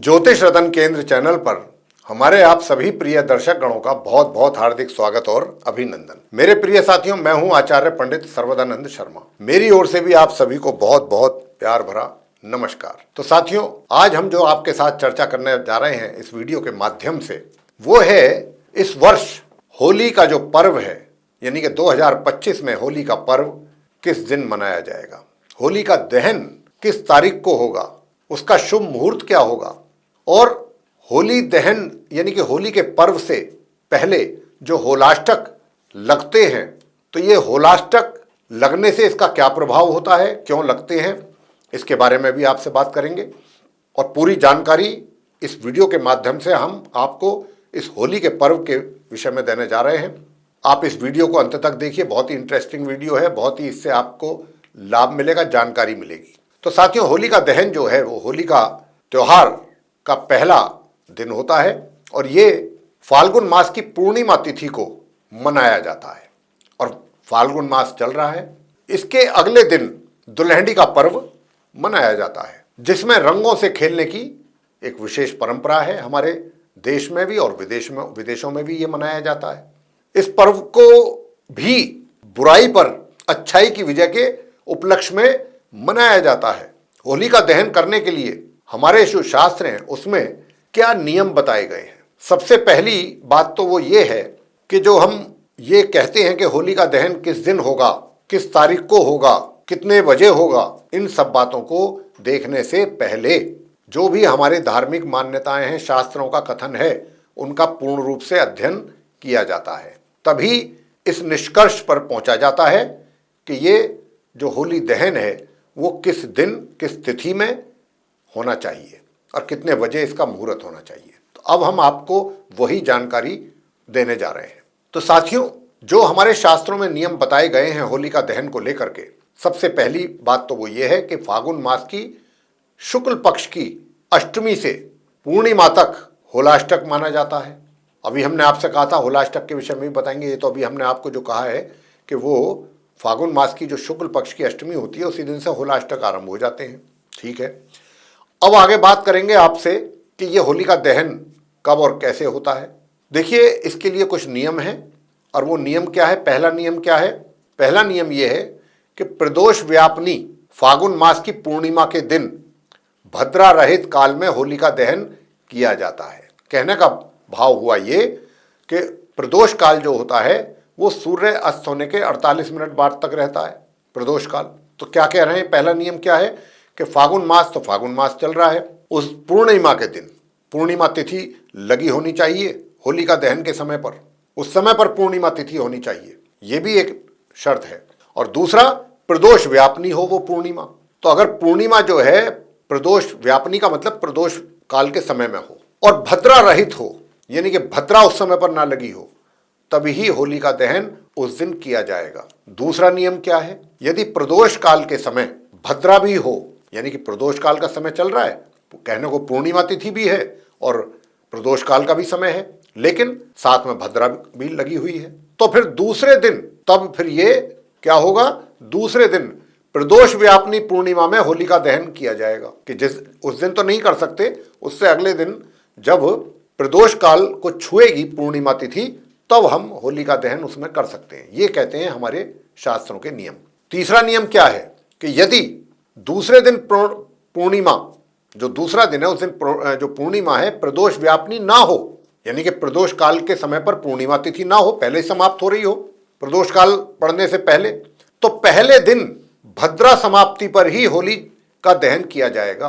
ज्योतिष रतन केंद्र चैनल पर हमारे आप सभी प्रिय दर्शक गणों का बहुत बहुत हार्दिक स्वागत और अभिनंदन। मेरे प्रिय साथियों, मैं हूं आचार्य पंडित सर्वदानंद शर्मा। मेरी ओर से भी आप सभी को बहुत बहुत प्यार भरा नमस्कार। तो साथियों, आज हम जो आपके साथ चर्चा करने जा रहे हैं इस वीडियो के माध्यम से, वो है इस वर्ष होली का जो पर्व है, यानी कि 2025 में होली का पर्व किस दिन मनाया जाएगा, होली का दहन किस तारीख को होगा, उसका शुभ मुहूर्त क्या होगा, और होली दहन यानी कि होली के पर्व से पहले जो होलाष्टक लगते हैं, तो ये होलाष्टक लगने से इसका क्या प्रभाव होता है, क्यों लगते हैं, इसके बारे में भी आपसे बात करेंगे। और पूरी जानकारी इस वीडियो के माध्यम से हम आपको इस होली के पर्व के विषय में देने जा रहे हैं। आप इस वीडियो को अंत तक देखिए, बहुत ही इंटरेस्टिंग वीडियो है, बहुत ही इससे आपको लाभ मिलेगा, जानकारी मिलेगी। तो साथियों, होली का दहन जो है वो होली का त्योहार का पहला दिन होता है और ये फाल्गुन मास की पूर्णिमा तिथि को मनाया जाता है और फाल्गुन मास चल रहा है। इसके अगले दिन दुल्हड़ी का पर्व मनाया जाता है, जिसमें रंगों से खेलने की एक विशेष परंपरा है। हमारे देश में भी और विदेशों में भी ये मनाया जाता है। इस पर्व को भी बुराई पर अच्छाई की विजय के उपलक्ष्य में मनाया जाता है। होली का दहन करने के लिए हमारे जो शास्त्र हैं उसमें क्या नियम बताए गए हैं। सबसे पहली बात तो वो ये है कि जो हम ये कहते हैं कि होली का दहन किस दिन होगा, किस तारीख को होगा, कितने बजे होगा, इन सब बातों को देखने से पहले जो भी हमारे धार्मिक मान्यताएं हैं, शास्त्रों का कथन है, उनका पूर्ण रूप से अध्ययन किया जाता है। तभी इस निष्कर्ष पर पहुंचा जाता है कि ये जो होली दहन है वो किस दिन किस तिथि में होना चाहिए और कितने बजे इसका मुहूर्त होना चाहिए। तो अब हम आपको वही जानकारी देने जा रहे हैं। तो साथियों, जो हमारे शास्त्रों में नियम बताए गए हैं होली का दहन को लेकर के, सबसे पहली बात तो वो ये है कि फागुन मास की शुक्ल पक्ष की अष्टमी से पूर्णिमा तक होलाष्टक माना जाता है। अभी हमने आपसे कहा था होलाष्टक के विषय में भी बताएंगे, ये तो अभी हमने आपको जो कहा है कि वो फागुन मास की जो शुक्ल पक्ष की अष्टमी होती है उसी दिन से होलाष्टक आरंभ हो जाते हैं। ठीक है, अब आगे बात करेंगे आपसे कि ये होली का दहन कब और कैसे होता है। देखिए, इसके लिए कुछ नियम हैं और वो नियम क्या है। पहला नियम क्या है? पहला नियम ये है कि प्रदोष व्यापनी फागुन मास की पूर्णिमा के दिन भद्रा रहित काल में होली का दहन किया जाता है। कहने का भाव हुआ ये कि प्रदोष काल जो होता है वो सूर्य अस्त होने के 48 मिनट बाद तक रहता है, प्रदोष काल। तो क्या कह रहे हैं? पहला नियम क्या है कि फागुन मास, तो फागुन मास चल रहा है, उस पूर्णिमा के दिन पूर्णिमा तिथि लगी होनी चाहिए होली का दहन के समय पर, उस समय पर पूर्णिमा तिथि होनी चाहिए, ये भी एक शर्त है। और दूसरा, प्रदोष व्यापनी हो वो पूर्णिमा। तो अगर पूर्णिमा जो है प्रदोष व्यापनी का मतलब प्रदोष काल के समय में हो और भद्रा रहित हो, यानी कि भद्रा उस समय पर ना लगी हो, तभी ही होली का दहन उस दिन किया जाएगा। दूसरा नियम क्या है? यदि प्रदोष काल के समय भद्रा भी हो, यानी कि प्रदोष काल का समय चल रहा है, कहने को पूर्णिमा तिथि भी है और प्रदोष काल का भी समय है, लेकिन साथ में भद्रा भी लगी हुई है, तो फिर दूसरे दिन तब फिर ये क्या होगा? दूसरे दिन प्रदोष व्यापनी पूर्णिमा में होली का दहन किया जाएगा। कि जिस उस दिन तो नहीं कर सकते, उससे अगले दिन जब प्रदोष काल को छुएगी पूर्णिमा तिथि, तब हम होली का दहन उसमें कर सकते हैं। ये कहते हैं हमारे शास्त्रों के नियम। तीसरा नियम क्या है कि यदि दूसरे दिन पूर्णिमा, जो दूसरा दिन है उस दिन जो पूर्णिमा है प्रदोष व्यापनी ना हो, यानी कि प्रदोष काल के समय पर पूर्णिमा तिथि ना हो, पहले ही समाप्त हो रही हो प्रदोष काल पड़ने से पहले, तो पहले दिन भद्रा समाप्ति पर ही होली का दहन किया जाएगा।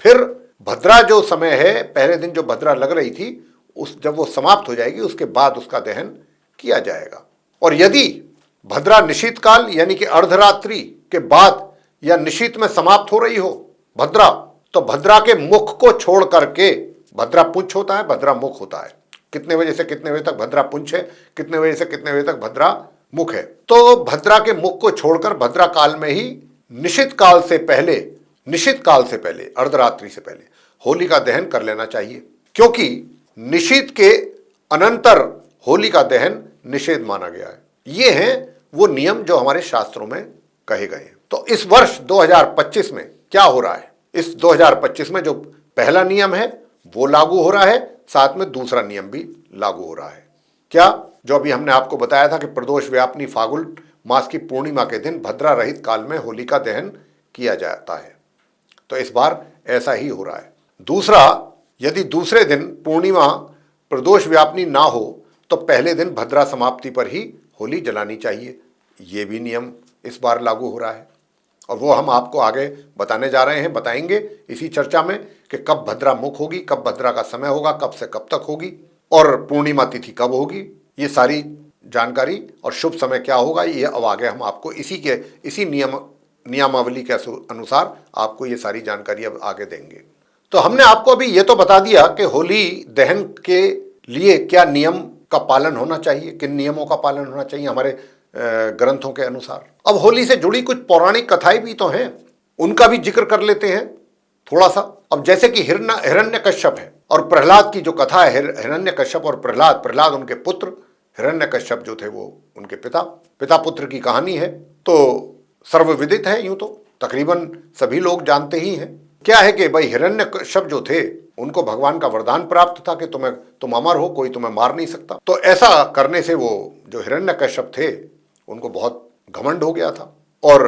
फिर भद्रा जो समय है, पहले दिन जो भद्रा लग रही थी, जब वो समाप्त हो जाएगी उसके बाद उसका दहन किया जाएगा। और यदि भद्रा निशीत काल यानी कि अर्धरात्रि के बाद या निशीत में समाप्त हो रही हो भद्रा, तो भद्रा के मुख को छोड़ करके, भद्रा पुंछ होता है, भद्रा मुख होता है, कितने बजे से कितने बजे तक भद्रा पुंछ है, कितने बजे से कितने बजे तक भद्रा मुख है, तो भद्रा के मुख को छोड़कर भद्रा काल में ही निशित काल से पहले अर्धरात्रि से पहले होली का दहन कर लेना चाहिए, क्योंकि निशीत के अनंतर होली का दहन निषेध माना गया है। ये हैं वो नियम जो हमारे शास्त्रों में कहे गए हैं। तो इस वर्ष 2025 में क्या हो रहा है? इस 2025 में जो पहला नियम है वो लागू हो रहा है, साथ में दूसरा नियम भी लागू हो रहा है। क्या? जो अभी हमने आपको बताया था कि प्रदोष व्यापिनी फागुन मास की पूर्णिमा के दिन भद्रा रहित काल में होलिका दहन किया जाता है। तो इस बार ऐसा ही हो रहा है। दूसरा, यदि दूसरे दिन पूर्णिमा प्रदोष व्यापिनी ना हो तो पहले दिन भद्रा समाप्ति पर ही होली जलानी चाहिए। ये भी नियम इस बार लागू हो रहा है और वो हम आपको आगे बताने जा रहे हैं, बताएंगे इसी चर्चा में कि कब भद्रा मुख होगी, कब भद्रा का समय होगा, कब से कब तक होगी और पूर्णिमा तिथि कब होगी। ये सारी जानकारी और शुभ समय क्या होगा, ये अब आगे हम आपको इसी नियमावली के अनुसार आपको ये सारी जानकारी अब आगे देंगे। तो हमने आपको अभी ये तो बता दिया कि होली दहन के लिए क्या नियम का पालन होना चाहिए, किन नियमों का पालन होना चाहिए हमारे ग्रंथों के अनुसार। अब होली से जुड़ी कुछ पौराणिक कथाएं भी तो हैं, उनका भी जिक्र कर लेते हैं थोड़ा सा। अब जैसे कि हिरण्यकश्यप है और प्रहलाद की जो कथा है, हिरण्यकश्यप और प्रहलाद उनके पुत्र, हिरण्यकश्यप जो थे वो उनके पिता पुत्र की कहानी है। तो सर्वविदित है, यूं तो तकरीबन सभी लोग जानते ही हैं। क्या है कि भाई हिरण्यकश्यप जो थे उनको भगवान का वरदान प्राप्त था कि तुम अमर हो, कोई तुम्हें मार नहीं सकता। तो ऐसा करने से वो जो हिरण्यकश्यप थे उनको बहुत घमंड हो गया था और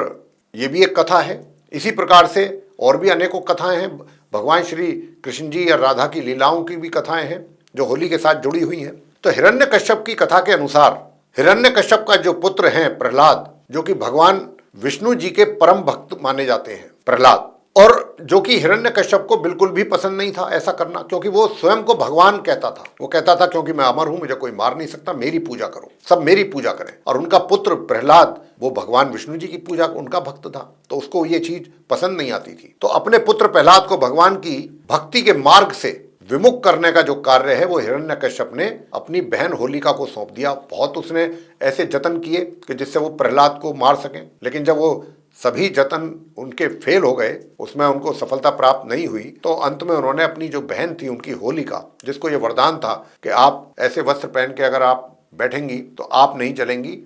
ये भी एक कथा है। इसी प्रकार से और भी अनेकों कथाएं हैं। भगवान श्री कृष्ण जी या राधा की लीलाओं की भी कथाएं हैं जो होली के साथ जुड़ी हुई हैं। तो हिरण्यकश्यप की कथा के अनुसार हिरण्यकश्यप का जो पुत्र है प्रहलाद, जो कि भगवान विष्णु जी के परम भक्त माने जाते हैं प्रहलाद, और जो कि हिरण्यकश्यप को बिल्कुल भी पसंद नहीं था ऐसा करना, क्योंकि वो स्वयं को भगवान कहता था। वो कहता था क्योंकि मैं अमर हूं, मुझे कोई मार नहीं सकता, मेरी पूजा करो, सब मेरी पूजा करें। और उनका पुत्र प्रहलाद वो भगवान विष्णु जी की पूजा उनका भक्त था, तो उसको ये चीज पसंद नहीं आती थी। तो अपने पुत्र प्रहलाद को भगवान की भक्ति के मार्ग से विमुख करने का जो कार्य है वो हिरण्यकश्यप ने अपनी बहन होलिका को सौंप दिया। बहुत उसने ऐसे जतन किए कि जिससे वो प्रहलाद को मार सकें, लेकिन जब वो सभी जतन उनके फेल हो गए, उसमें उनको सफलता प्राप्त नहीं हुई, तो अंत में उन्होंने अपनी जो बहन थी उनकी होलिका, जिसको ये वरदान था कि आप ऐसे वस्त्र पहन के अगर आप बैठेंगी तो आप नहीं जलेंगी,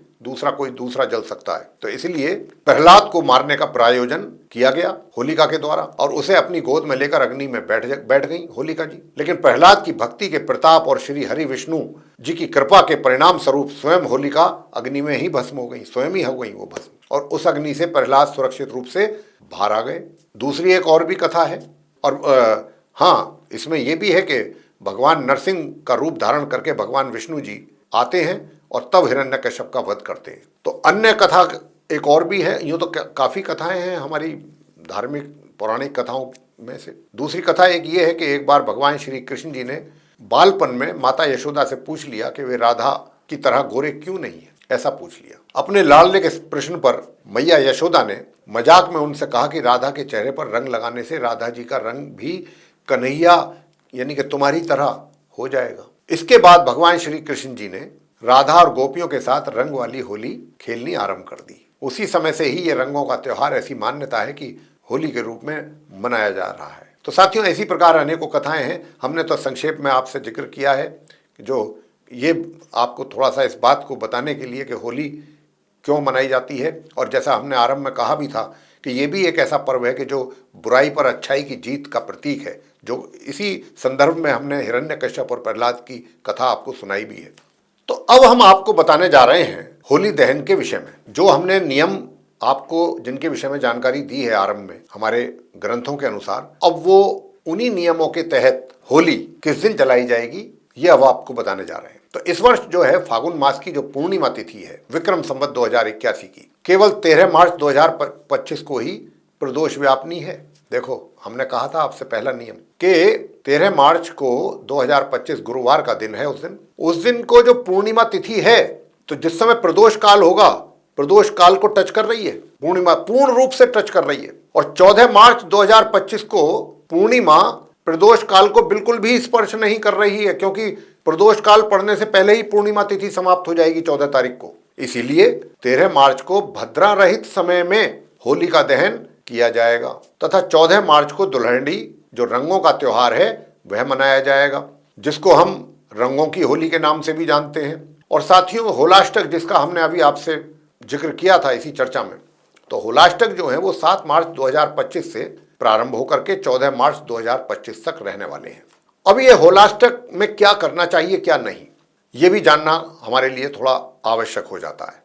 कोई दूसरा जल सकता है। तो इसलिए प्रहलाद को मारने का प्रायोजन किया गया होलिका के द्वारा और उसे अपनी गोद में लेकर अग्नि में बैठ गई होलिका जी। लेकिन प्रहलाद की भक्ति के प्रताप और श्री हरि विष्णु जी की कृपा के परिणाम स्वरूप स्वयं होलिका अग्नि में ही भस्म हो गई, स्वयं ही हो गई वो भस्म, और उस अग्नि से प्रहलाद सुरक्षित रूप से बाहर आ गए। दूसरी एक और भी कथा है और हाँ, इसमें यह भी है कि भगवान नरसिंह का रूप धारण करके भगवान विष्णु जी आते हैं और तब हिरण्यकश्यप का वध करते हैं। तो अन्य कथा एक और भी है, यूँ तो काफ़ी कथाएं हैं हमारी धार्मिक पौराणिक कथाओं में से। दूसरी कथा एक ये है कि एक बार भगवान श्री कृष्ण जी ने बालपन में माता यशोदा से पूछ लिया कि वे राधा की तरह गोरे क्यों नहीं है, ऐसा पूछ लिया। अपने लाडले के प्रश्न पर मैया यशोदा ने मजाक में उनसे कहा कि राधा के चेहरे पर रंग लगाने से राधा जी का रंग भी कन्हैया यानी कि तुम्हारी तरह हो जाएगा। इसके बाद भगवान श्री कृष्ण जी ने राधा और गोपियों के साथ रंग वाली होली खेलनी आरंभ कर दी। उसी समय से ही ये रंगों का त्योहार ऐसी मान्यता है कि होली के रूप में मनाया जा रहा है। तो साथियों, इसी प्रकार अनेकों कथाएं हैं, हमने तो संक्षेप में आपसे जिक्र किया है, जो ये आपको थोड़ा सा इस बात को बताने के लिए कि होली क्यों मनाई जाती है। और जैसा हमने आरंभ में कहा भी था कि ये भी एक ऐसा पर्व है कि जो बुराई पर अच्छाई की जीत का प्रतीक है, जो इसी संदर्भ में हमने हिरण्यकश्यप और प्रहलाद की कथा आपको सुनाई भी है। तो अब हम आपको बताने जा रहे हैं होली दहन के विषय में। जो हमने नियम आपको जिनके विषय में जानकारी दी है आरंभ में हमारे ग्रंथों के अनुसार, अब वो उन्हीं नियमों के तहत होली किस दिन जलाई जाएगी ये अब आपको बताने जा रहे हैं। तो इस वर्ष जो है फागुन मास की जो पूर्णिमा तिथि है विक्रम संवत 2081 की, केवल 13 मार्च 2025 को ही प्रदोष व्यापिनी है। देखो, हमने कहा था आपसे पहला नियम कि 13 मार्च को 2025 गुरुवार का दिन है। उस दिन को जो पूर्णिमा तिथि है, तो जिस समय प्रदोष काल होगा, प्रदोष काल को टच कर रही है पूर्णिमा, पूर्ण रूप से टच कर रही है। और 14 मार्च 2025 को पूर्णिमा प्रदोष काल को बिल्कुल भी स्पर्श नहीं कर रही है, क्योंकि प्रदोष काल पड़ने से पहले ही पूर्णिमा तिथि समाप्त हो जाएगी 14 तारीख को। इसीलिए 13 मार्च को भद्रा रहित समय में होली का दहन किया जाएगा तथा 14 मार्च को दुल्हड़ी जो रंगों का त्योहार है वह मनाया जाएगा, जिसको हम रंगों की होली के नाम से भी जानते हैं। और साथियों, होलाष्टक जिसका हमने अभी आपसे जिक्र किया था इसी चर्चा में, तो होलाष्टक जो है वो 7 मार्च 2025 से प्रारंभ होकर के 14 मार्च 2025 तक रहने वाले हैं। अब ये होलाष्टक में क्या करना चाहिए क्या नहीं, ये भी जानना हमारे लिए थोड़ा आवश्यक हो जाता है।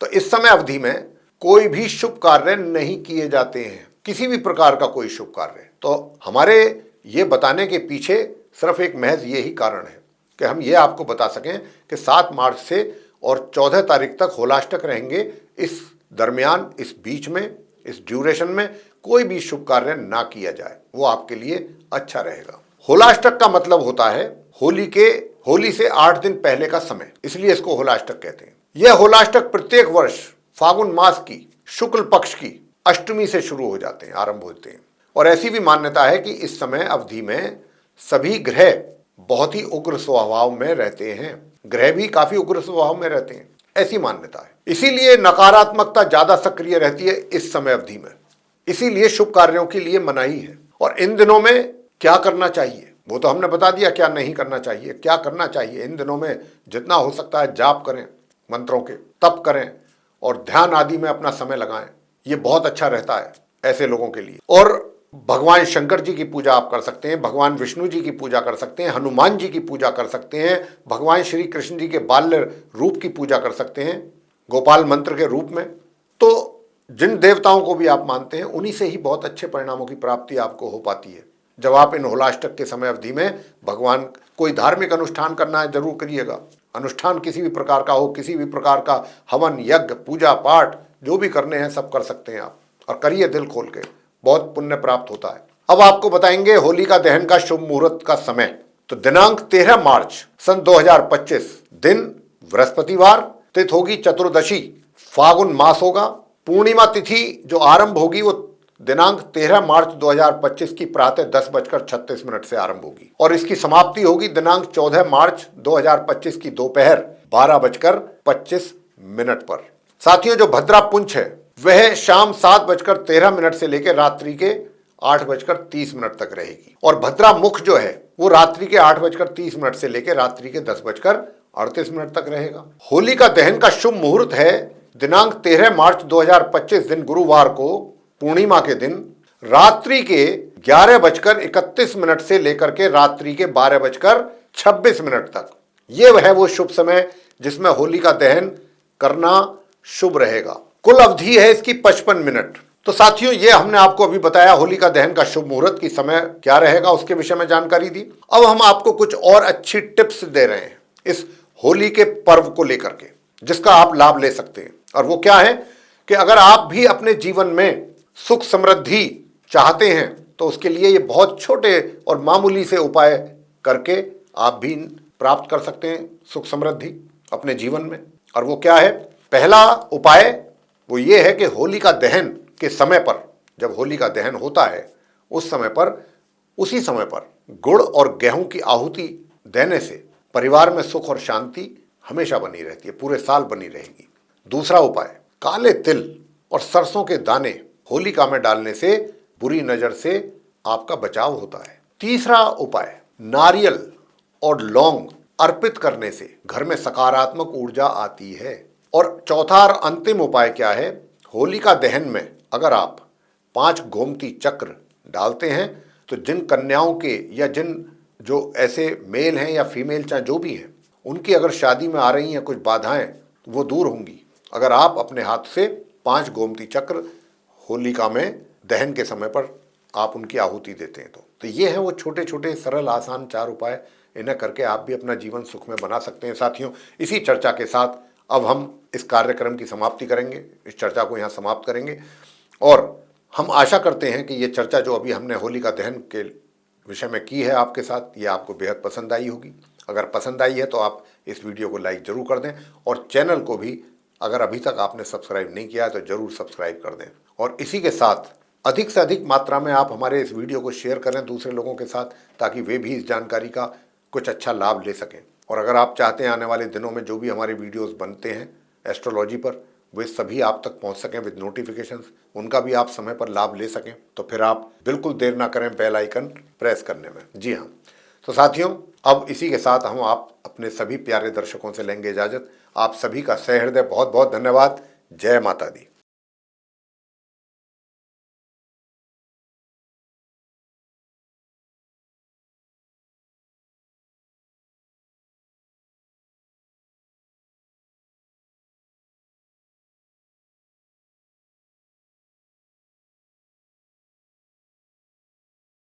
तो इस समय अवधि में कोई भी शुभ कार्य नहीं किए जाते हैं, किसी भी प्रकार का कोई शुभ कार्य। तो हमारे ये बताने के पीछे सिर्फ एक महज यही कारण है कि हम ये आपको बता सकें कि 7 मार्च से और 14 तारीख तक होलाष्टक रहेंगे। इस दरमियान, इस बीच में, इस ड्यूरेशन में कोई भी शुभ कार्य ना किया जाए, वो आपके लिए अच्छा रहेगा। होलाष्टक का मतलब होता है होली से 8 दिन पहले का समय, इसलिए इसको होलाष्टक कहते हैं। यह होलाष्टक प्रत्येक वर्ष फागुन मास की शुक्ल पक्ष की अष्टमी से शुरू हो जाते हैं, आरंभ होते हैं। और ऐसी भी मान्यता है कि इस समय अवधि में सभी ग्रह बहुत ही उग्र स्वभाव में रहते हैं, ग्रह भी काफी उग्र स्वभाव में रहते हैं, ऐसी मान्यता है। इसीलिए नकारात्मकता ज्यादा सक्रिय रहती है इस समय अवधि में, इसीलिए शुभ कार्यों के लिए मनाही है। और इन दिनों में क्या करना चाहिए वो तो हमने बता दिया, क्या नहीं करना चाहिए। क्या करना चाहिए इन दिनों में, जितना हो सकता है जाप करें मंत्रों के, तप करें और ध्यान आदि में अपना समय लगाएं, ये बहुत अच्छा रहता है ऐसे लोगों के लिए। और भगवान शंकर जी की पूजा आप कर सकते हैं, भगवान विष्णु जी की पूजा कर सकते हैं, हनुमान जी की पूजा कर सकते हैं, भगवान श्री कृष्ण जी के बाल्य रूप की पूजा कर सकते हैं, गोपाल मंत्र के रूप में। तो जिन देवताओं को भी आप मानते हैं उन्हीं से ही बहुत अच्छे परिणामों की प्राप्ति आपको हो पाती है। जब आप इन होलाष्टक के समय अवधि में भगवान कोई धार्मिक अनुष्ठान करना है जरूर करिएगा। अनुष्ठान किसी भी प्रकार का हो, किसी भी प्रकार का हवन यज्ञ पूजा पाठ जो भी करने हैं सब कर सकते हैं आप, और करिए दिल खोल के, बहुत पुण्य प्राप्त होता है। अब आपको बताएंगे होलिका दहन का शुभ मुहूर्त का समय। तो दिनांक 13 मार्च सन 2025, दिन बृहस्पतिवार, तिथि होगी चतुर्दशी, फागुन मास होगा। पूर्णिमा तिथि जो आरंभ होगी वो दिनांक 13 मार्च 2025 की प्रातः 10:36 से आरंभ होगी और इसकी समाप्ति होगी दिनांक 14 मार्च 2025 की दोपहर 12:25 पर। साथियों, जो भद्रा पुंछ है वह शाम 7:13 से लेकर रात्रि के 8:30 तक रहेगी और भद्रा मुख जो है वो रात्रि के 8:30 से लेकर रात्रि के 10:38 तक रहेगा। होलिका दहन का शुभ मुहूर्त है दिनांक 13 मार्च 2025 दिन गुरुवार को, पूर्णिमा के दिन, रात्रि के 11:31 से लेकर के रात्रि के 12:26 तक। ये है वो शुभ समय जिसमें होलिका दहन करना शुभ रहेगा। कुल अवधि है इसकी 55 मिनट। तो साथियों, ये हमने आपको अभी बताया होलिका दहन का शुभ मुहूर्त की समय क्या रहेगा, उसके विषय में जानकारी दी। अब हम आपको कुछ और अच्छी टिप्स दे रहे हैं इस होली के पर्व को लेकर के, जिसका आप लाभ ले सकते हैं। और वो क्या है कि अगर आप भी अपने जीवन में सुख समृद्धि चाहते हैं तो उसके लिए ये बहुत छोटे और मामूली से उपाय करके आप भी प्राप्त कर सकते हैं सुख समृद्धि अपने जीवन में। और वो क्या है? पहला उपाय वो ये है कि होलिका दहन के समय पर, जब होलिका दहन होता है उस समय पर, उसी समय पर गुड़ और गेहूं की आहुति देने से परिवार में सुख और शांति हमेशा बनी रहती है, पूरे साल बनी रहेगी। दूसरा उपाय, काले तिल और सरसों के दाने होलिका में डालने से बुरी नजर से आपका बचाव होता है। तीसरा उपाय, नारियल और लौंग अर्पित करने से घर में सकारात्मक ऊर्जा आती है। और चौथा और अंतिम उपाय क्या है? होलिका दहन में अगर आप 5 गोमती चक्र डालते हैं तो जिन कन्याओं के या जिन जो ऐसे मेल हैं या फीमेल चाहे जो भी हैं, उनकी अगर शादी में आ रही हैं कुछ बाधाएं, वो दूर होंगी अगर आप अपने हाथ से 5 गोमती चक्र होलिका में दहन के समय पर आप उनकी आहुति देते हैं। तो ये हैं वो छोटे छोटे सरल आसान 4 उपाय। इन्हें करके आप भी अपना जीवन सुख में बना सकते हैं। साथियों, इसी चर्चा के साथ अब हम इस कार्यक्रम की समाप्ति करेंगे, इस चर्चा को यहाँ समाप्त करेंगे। और हम आशा करते हैं कि ये चर्चा जो अभी हमने होलिका दहन के विषय में की है आपके साथ, ये आपको बेहद पसंद आई होगी। अगर पसंद आई है तो आप इस वीडियो को लाइक ज़रूर कर दें और चैनल को भी अगर अभी तक आपने सब्सक्राइब नहीं किया है तो ज़रूर सब्सक्राइब कर दें। और इसी के साथ अधिक से अधिक मात्रा में आप हमारे इस वीडियो को शेयर करें दूसरे लोगों के साथ, ताकि वे भी इस जानकारी का कुछ अच्छा लाभ ले सकें। और अगर आप चाहते हैं आने वाले दिनों में जो भी हमारे वीडियोस बनते हैं एस्ट्रोलॉजी पर, वे सभी आप तक पहुंच सकें विद नोटिफिकेशंस, उनका भी आप समय पर लाभ ले सकें, तो फिर आप बिल्कुल देर ना करें बेल आइकन प्रेस करने में। जी हाँ, तो साथियों, अब इसी के साथ हम आप अपने सभी प्यारे दर्शकों से लेंगे इजाज़त। आप सभी का सहृदय बहुत बहुत धन्यवाद। जय माता दी।